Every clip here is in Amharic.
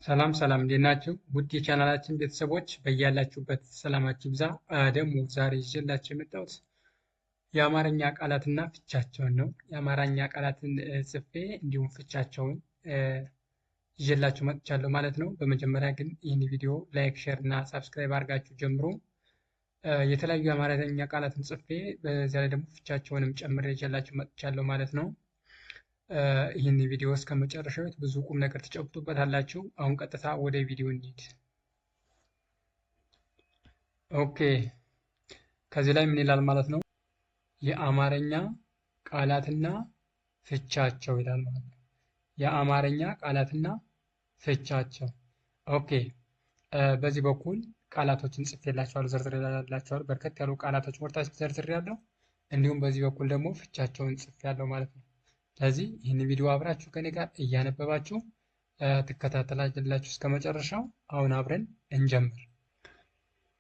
ሰላም ሰላም እንዴት ናችሁ? ውድ የቻናላችን ቤተሰቦች በያላችሁበት ሰላማችሁ ይብዛ። ደግሞ ዛሬ ይዤላችሁ የመጣሁት የአማርኛ ቃላትና ፍቻቸውን ነው። የአማርኛ ቃላትን ጽፌ እንዲሁም ፍቻቸውን ይዤላችሁ መጥቻለሁ ማለት ነው። በመጀመሪያ ግን ይህን ቪዲዮ ላይክ፣ ሼር እና ሳብስክራይብ አድርጋችሁ ጀምሮ የተለያዩ የአማርኛ ቃላትን ጽፌ በዚያ ላይ ደግሞ ፍቻቸውንም ጨምሬ ይዤላችሁ መጥቻለሁ ማለት ነው። ይህን ቪዲዮ እስከ መጨረሻው ብዙ ቁም ነገር ትጨብጡበታላችሁ። አሁን ቀጥታ ወደ ቪዲዮ እንሂድ። ኦኬ፣ ከዚህ ላይ ምን ይላል ማለት ነው? የአማርኛ ቃላትና ፍቻቸው ይላል ማለት ነው። የአማርኛ ቃላትና ፍቻቸው። ኦኬ፣ በዚህ በኩል ቃላቶችን ጽፌላችኋለሁ፣ ዘርዝሬላችኋለሁ። በርከት ያሉ ቃላቶች ወርታች ዘርዝሬያለሁ። እንዲሁም በዚህ በኩል ደግሞ ፍቻቸውን ጽፌያለሁ ማለት ነው። ስለዚህ ይህን ቪዲዮ አብራችሁ ከኔ ጋር እያነበባችሁ ትከታተላላችሁ እስከ መጨረሻው። አሁን አብረን እንጀምር።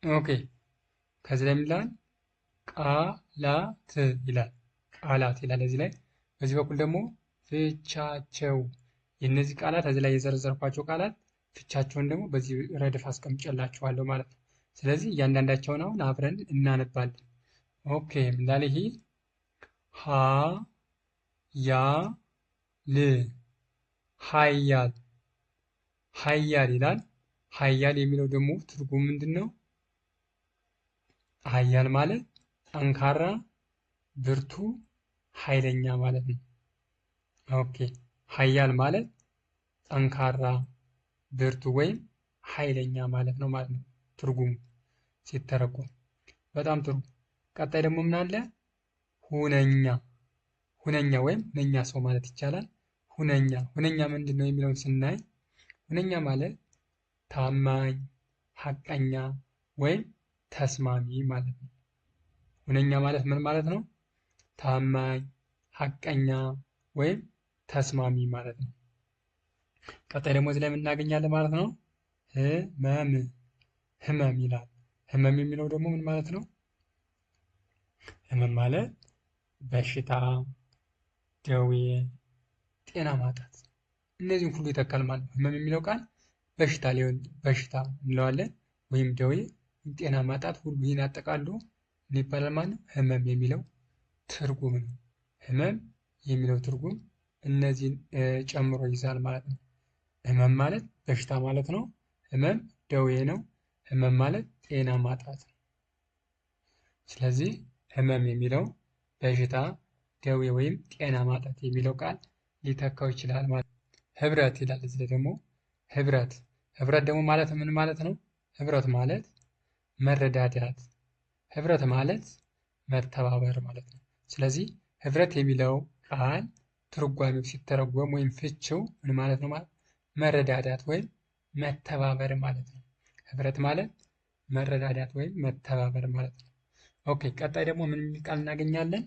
ኦኬ፣ ከዚህ ላይ ይላል ቃላት ይላል። ቃላት ይላል እዚህ ላይ። በዚህ በኩል ደግሞ ፍቻቸው። የእነዚህ ቃላት እዚህ ላይ የዘረዘርኳቸው ቃላት ፍቻቸውን ደግሞ በዚህ ረድፍ አስቀምጬላችኋለሁ ማለት ነው። ስለዚህ እያንዳንዳቸውን አሁን አብረን እናነባለን። ኦኬ፣ ምንላለ ይሄ ሀ ያ ል ሀያል ሀያል ይላል። ሀያል የሚለው ደግሞ ትርጉም ምንድን ነው? ሀያል ማለት ጠንካራ፣ ብርቱ፣ ኃይለኛ ማለት ነው። ኦኬ፣ ሀያል ማለት ጠንካራ፣ ብርቱ ወይም ኃይለኛ ማለት ነው ማለት ነው ትርጉሙ ሲተረጎም። በጣም ጥሩ። ቀጣይ ደግሞ ምን አለ? ሁነኛ ሁነኛ ወይም ሁነኛ ሰው ማለት ይቻላል። ሁነኛ ሁነኛ ምንድን ነው የሚለውን ስናይ ሁነኛ ማለት ታማኝ፣ ሐቀኛ ወይም ተስማሚ ማለት ነው። ሁነኛ ማለት ምን ማለት ነው? ታማኝ፣ ሐቀኛ ወይም ተስማሚ ማለት ነው። ቀጣይ ደግሞ እዚህ ላይ የምናገኛለን ማለት ነው። ህመም ህመም ይላል። ህመም የሚለው ደግሞ ምን ማለት ነው? ህመም ማለት በሽታ፣ ደዌ፣ ጤና ማጣት እነዚህን ሁሉ ይተካል ማለት ነው። ህመም የሚለው ቃል በሽታ እንለዋለን ወይም ደዌ፣ ጤና ማጣት ሁሉ ይህን አጠቃሎ ምን ይባላል ማለት ነው? ህመም የሚለው ትርጉም ነው። ህመም የሚለው ትርጉም እነዚህን ጨምሮ ይዛል ማለት ነው። ህመም ማለት በሽታ ማለት ነው። ህመም ደዌ ነው። ህመም ማለት ጤና ማጣት ነው። ስለዚህ ህመም የሚለው በሽታ፣ ደዌ ወይም ጤና ማጣት የሚለው ቃል ሊተካው ይችላል ማለት ነው። ህብረት ይላል እዚህ ላይ ደግሞ ህብረት ደግሞ ማለት ምን ማለት ነው? ህብረት ማለት መረዳዳት፣ ህብረት ማለት መተባበር ማለት ነው። ስለዚህ ህብረት የሚለው ቃል ትርጓሜው ሲተረጎም ወይም ፍቺው ምን ማለት ነው? ማለት መረዳዳት ወይም መተባበር ማለት ነው። ህብረት ማለት መረዳዳት ወይም መተባበር ማለት ነው። ኦኬ፣ ቀጣይ ደግሞ ምን የሚል ቃል እናገኛለን?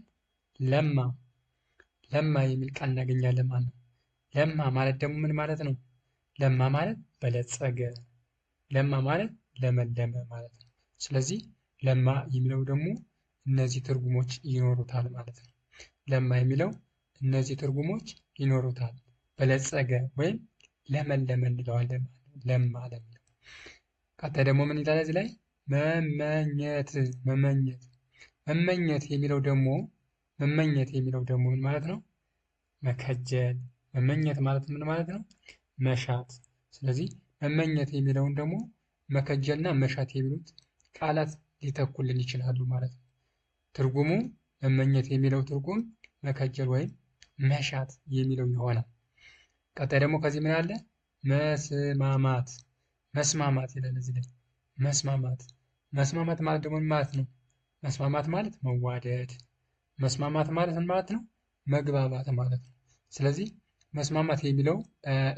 ለማ የሚል ቃል እናገኛለን ማለት ነው። ለማ ማለት ደግሞ ምን ማለት ነው? ለማ ማለት በለጸገ፣ ለማ ማለት ለመለመ ማለት ነው። ስለዚህ ለማ የሚለው ደግሞ እነዚህ ትርጉሞች ይኖሩታል ማለት ነው። ለማ የሚለው እነዚህ ትርጉሞች ይኖሩታል። በለጸገ ወይም ለመለመ እንለዋለን ማለት ነው። ለማ ለሚለው። ቀጣይ ደግሞ ምን ይላል እዚህ ላይ? መመኘት መመኘት የሚለው ደግሞ ምን ማለት ነው? መከጀል። መመኘት ማለት ምን ማለት ነው? መሻት። ስለዚህ መመኘት የሚለውን ደግሞ መከጀልና መሻት የሚሉት ቃላት ሊተኩልን ይችላሉ ማለት ነው። ትርጉሙ መመኘት የሚለው ትርጉም መከጀል ወይም መሻት የሚለው ይሆናል። ቀጣይ ደግሞ ከዚህ ምን አለ? መስማማት ይላል እዚህ ላይ። መስማማት ማለት ደግሞ ምን ማለት ነው? መስማማት ማለት መዋደድ። መስማማት ማለት ምን ማለት ነው? መግባባት ማለት ነው። ስለዚህ መስማማት የሚለው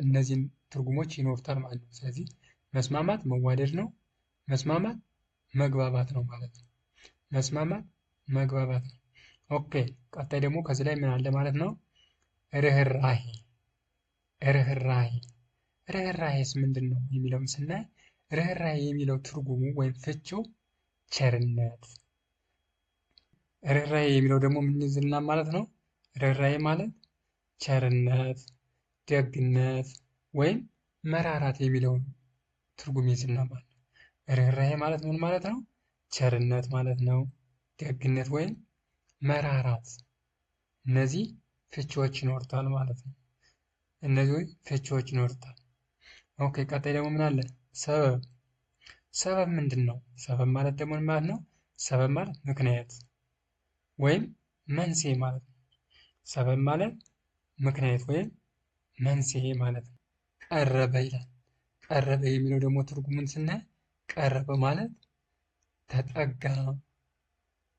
እነዚህን ትርጉሞች ይኖሩታል ማለት ነው። ስለዚህ መስማማት መዋደድ ነው። መስማማት መግባባት ነው ማለት ነው። መስማማት መግባባት ነው። ኦኬ፣ ቀጣይ ደግሞ ከዚህ ላይ ምን አለ ማለት ነው? ርህራሄስ ምንድን ነው የሚለውን ስናይ ርህራሄ የሚለው ትርጉሙ ወይም ፍቺው ቸርነት። ርህራሄ የሚለው ደግሞ ምን ይዝልናል ማለት ነው? ርህራሄ ማለት ቸርነት፣ ደግነት ወይም መራራት የሚለውን ትርጉም ይዝና ማለት ነው። ርኅራኄ ማለት ምን ማለት ነው? ቸርነት ማለት ነው። ደግነት ወይም መራራት፣ እነዚህ ፍቺዎች ይኖሩታል ማለት ነው። እነዚህ ፍቺዎች ይኖሩታል። ኦኬ፣ ቀጣይ ደግሞ ምን አለ? ሰበብ። ሰበብ ምንድን ነው? ሰበብ ማለት ደግሞ ምን ማለት ነው? ሰበብ ማለት ምክንያት ወይም መንስኤ ማለት ነው። ሰበብ ማለት ምክንያት ወይም መንስኤ ማለት ነው። ቀረበ ይላል። ቀረበ የሚለው ደግሞ ትርጉሙን ስናይ ቀረበ ማለት ተጠጋ፣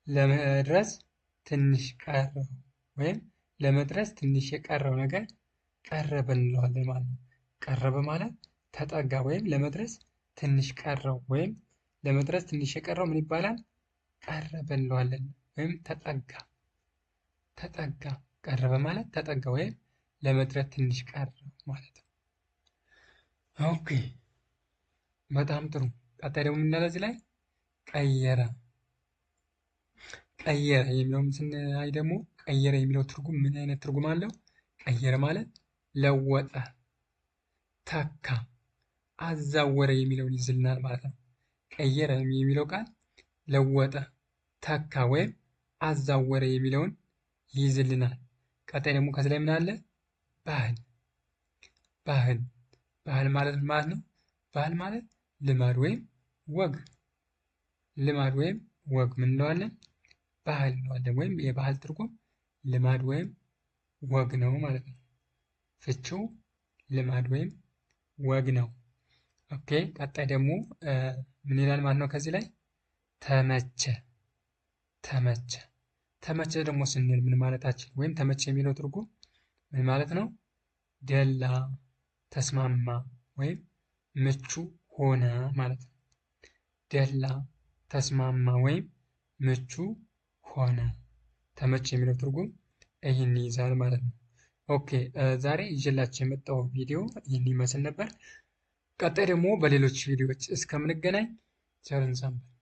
ለመድረስ ትንሽ ቀረው ወይም ለመድረስ ትንሽ የቀረው ነገር ቀረበ እንለዋለን ማለት ነው። ቀረበ ማለት ተጠጋ ወይም ለመድረስ ትንሽ ቀረው ወይም ለመድረስ ትንሽ የቀረው ምን ይባላል? ቀረበ እንለዋለን ወይም ተጠጋ። ተጠጋ፣ ቀረበ ማለት ተጠጋ ወይም ለመድረስ ትንሽ ቀረው ማለት ነው። ኦኬ፣ በጣም ጥሩ። ቀጣይ ደግሞ የምናለው እዚህ ላይ ቀየረ። ቀየረ የሚለውን ስናይ ደግሞ ቀየረ የሚለው ትርጉም ምን አይነት ትርጉም አለው? ቀየረ ማለት ለወጠ፣ ተካ፣ አዛወረ የሚለውን ይዝልናል ማለት ነው። ቀየረ የሚለው ቃል ለወጠ፣ ተካ ወይም አዛወረ የሚለውን ይይዝልናል። ቀጣይ ደግሞ ከዚህ ላይ ምን አለ? ባህል። ባህል ባህል ማለት ምን ማለት ነው? ባህል ማለት ልማድ ወይም ወግ። ልማድ ወይም ወግ ምን እንለዋለን? ባህል እንለዋለን። ወይም የባህል ትርጉም ልማድ ወይም ወግ ነው ማለት ነው። ፍቺው ልማድ ወይም ወግ ነው። ኦኬ፣ ቀጣይ ደግሞ ምን ይላል ማለት ነው? ከዚህ ላይ ተመቸ። ተመቸ ተመቸ ደግሞ ስንል ምን ማለታችን? ወይም ተመቸ የሚለው ትርጉም ምን ማለት ነው? ደላ፣ ተስማማ ወይም ምቹ ሆነ ማለት ነው። ደላ፣ ተስማማ ወይም ምቹ ሆነ። ተመቸ የሚለው ትርጉም ይህን ይይዛል ማለት ነው። ኦኬ፣ ዛሬ ይዤላችሁ የመጣው ቪዲዮ ይህን ይመስል ነበር። ቀጣይ ደግሞ በሌሎች ቪዲዮዎች እስከምንገናኝ ቸርን ሰንብቱ።